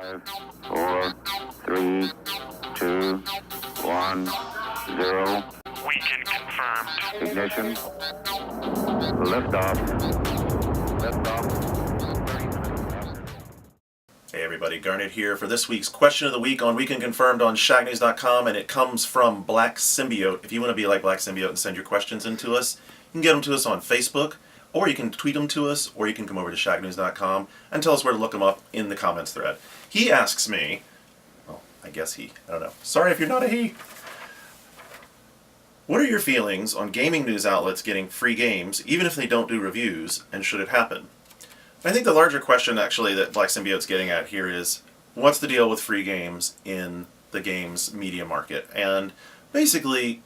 5, 4, 3, 2, 1, 0. Weekend confirmed. Ignition. Liftoff. Hey everybody, Garnett here for this week's Question of the Week on Weekend Confirmed on ShackNews.com, and it comes from Black Symbiote. If you want to be like Black Symbiote and send your questions in to us, you can get them to us on Facebook, or you can tweet them to us, or you can come over to ShackNews.com and tell us where to look them up in the comments thread. He asks me, well, I guess he, I don't know. Sorry if you're not a he. What are your feelings on gaming news outlets getting free games, even if they don't do reviews, and should it happen? I think the larger question, actually, that Black Symbiote's getting at here is, what's the deal with free games in the games media market? And basically,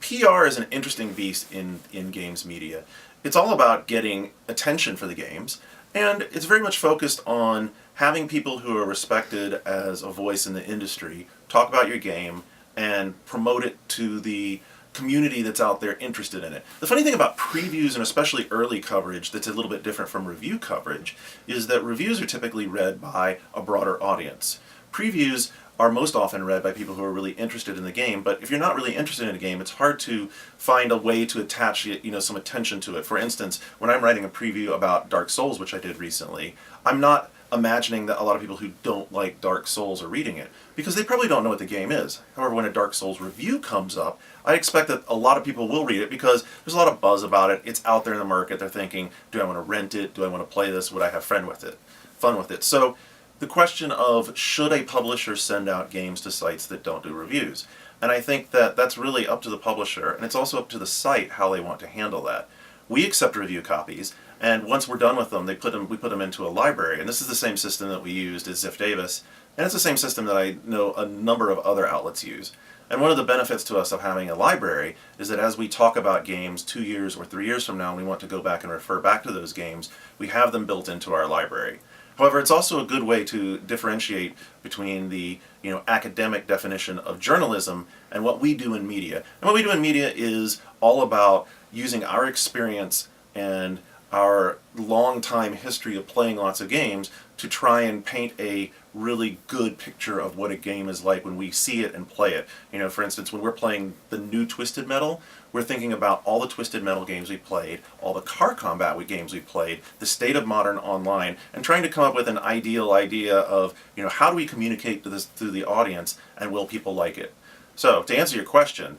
PR is an interesting beast in games media. It's all about getting attention for the games, and it's very much focused on having people who are respected as a voice in the industry talk about your game and promote it to the community that's out there interested in it. The funny thing about previews, and especially early coverage that's a little bit different from review coverage, is that reviews are typically read by a broader audience. Previews are most often read by people who are really interested in the game, but if you're not really interested in a game, it's hard to find a way to attach some attention to it. For instance, when I'm writing a preview about Dark Souls, which I did recently, I'm not imagining that a lot of people who don't like Dark Souls are reading it, because they probably don't know what the game is. However, when a Dark Souls review comes up, I expect that a lot of people will read it because there's a lot of buzz about it. It's out there in the market. They're thinking, do I want to rent it? Do I want to play this? Would I have fun with it? So the question of, should a publisher send out games to sites that don't do reviews? And I think that that's really up to the publisher, and it's also up to the site how they want to handle that. We accept review copies, and once we're done with them, we put them into a library. And this is the same system that we used at Ziff Davis, and it's the same system that I know a number of other outlets use. And one of the benefits to us of having a library is that as we talk about games 2 years or 3 years from now, and we want to go back and refer back to those games, we have them built into our library. However, it's also a good way to differentiate between the academic definition of journalism and what we do in media. And what we do in media is all about using our experience and our long time history of playing lots of games to try and paint a really good picture of what a game is like when we see it and play it. For instance, when we're playing the new Twisted Metal, we're thinking about all the Twisted Metal games we played, all the car combat games we played, the state of modern online, and trying to come up with an ideal idea of, how do we communicate to the audience, and will people like it? So, to answer your question,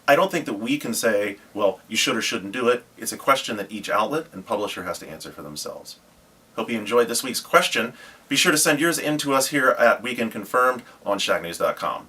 I don't think that we can say, well, you should or shouldn't do it. It's a question that each outlet and publisher has to answer for themselves. Hope you enjoyed this week's question. Be sure to send yours in to us here at Weekend Confirmed on ShackNews.com.